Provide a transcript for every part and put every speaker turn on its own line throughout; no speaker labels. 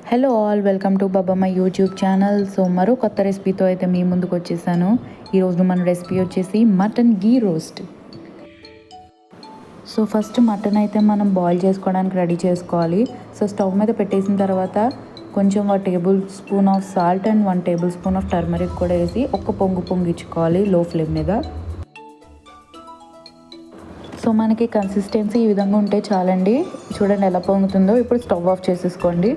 Hello all, welcome to Babamai YouTube channel. So మరో కొత్త రెసిపీతో అయితే మీ ముందుకు వచ్చేసాను. ఈరోజు మన రెసిపీ వచ్చేసి మటన్ గీ రోస్ట్. సో ఫస్ట్ మటన్ అయితే మనం బాయిల్ చేసుకోవడానికి రెడీ చేసుకోవాలి. సో స్టవ్ మీద పెట్టేసిన తర్వాత కొంచెం 1 table spoon of salt and 1 table spoon of turmeric కూడా వేసి ఒక్క పొంగిచ్చుకోవాలి లో ఫ్లేమ్ మీద. సో మనకి కన్సిస్టెన్సీ ఈ విధంగా ఉంటే చాలండి. చూడండి ఎలా పొంగుతుందో. ఇప్పుడు స్టవ్ ఆఫ్ చేసేసుకోండి.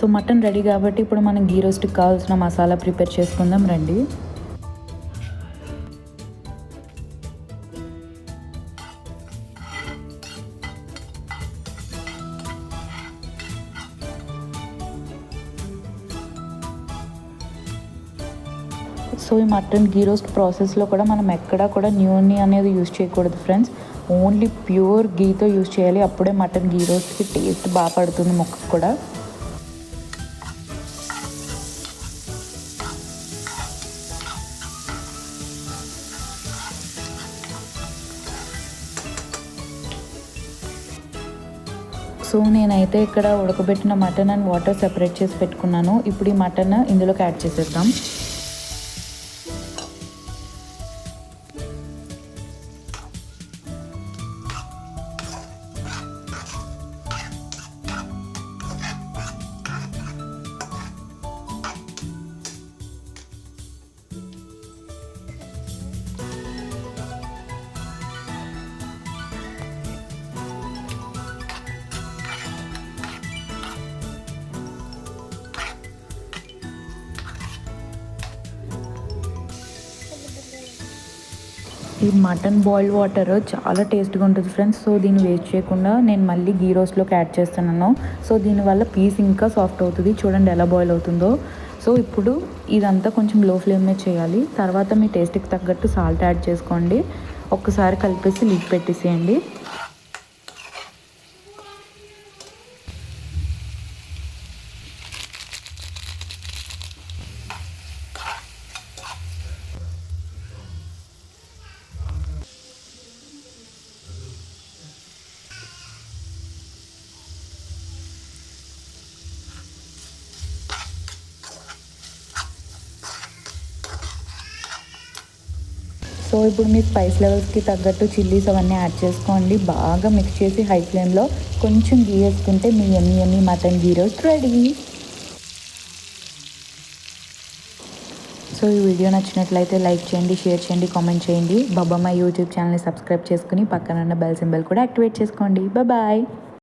సో మటన్ రెడీ కాబట్టి ఇప్పుడు మనం గీ రోస్ట్కి కావాల్సిన మసాలా ప్రిపేర్ చేసుకుందాం రండి. సో ఈ మటన్ గీ రోస్ట్ ప్రాసెస్లో కూడా మనం ఎక్కడా కూడా న్యూని అనేది యూజ్ చేయకూడదు ఫ్రెండ్స్. ఓన్లీ ప్యూర్ గీతో యూజ్ చేయాలి. అప్పుడే మటన్ గీ రోస్ట్కి టేస్ట్ బాగా పడుతుంది ముక్కకు కూడా. సో నేనైతే ఇక్కడ ఉడకబెట్టిన మటన్ అండ్ వాటర్ సెపరేట్ చేసి పెట్టుకున్నాను. ఇప్పుడు ఈ మటన్ ఇందులోకి యాడ్ చేసేద్దాం. ఈ మటన్ బాయిల్డ్ వాటర్ చాలా టేస్ట్గా ఉంటుంది ఫ్రెండ్స్. సో దీన్ని వేస్ట్ చేయకుండా నేను మళ్ళీ గీ రోస్ట్లోకి యాడ్ చేస్తున్నాను. సో దీనివల్ల పీస్ ఇంకా సాఫ్ట్ అవుతుంది. చూడండి ఎలా బాయిల్ అవుతుందో. సో ఇప్పుడు ఇదంతా కొంచెం లో ఫ్లేమ్ మీద చేయాలి. తర్వాత మీ టేస్ట్కి తగ్గట్టు సాల్ట్ యాడ్ చేసుకోండి. ఒక్కసారి కలిపేసి లిడ్ పెట్టేసేయండి. సో ఇప్పుడు మీ స్పైస్ లెవెల్స్కి తగ్గట్టు చిల్లీస్ అవన్నీ యాడ్ చేసుకోండి. బాగా మిక్స్ చేసి హై ఫ్లేమ్లో కొంచెం గీ వేసుకుంటే మీ యమ్మీ మటన్ గీ రోస్ట్ రెడీ. సో ఈ వీడియో నచ్చినట్లయితే లైక్ చేయండి, షేర్ చేయండి, కామెంట్ చేయండి. బాబామై యూట్యూబ్ ఛానల్ని సబ్స్క్రైబ్ చేసుకుని పక్కన ఉన్న బెల్ సింబల్ కూడా యాక్టివేట్ చేసుకోండి. బాయ్.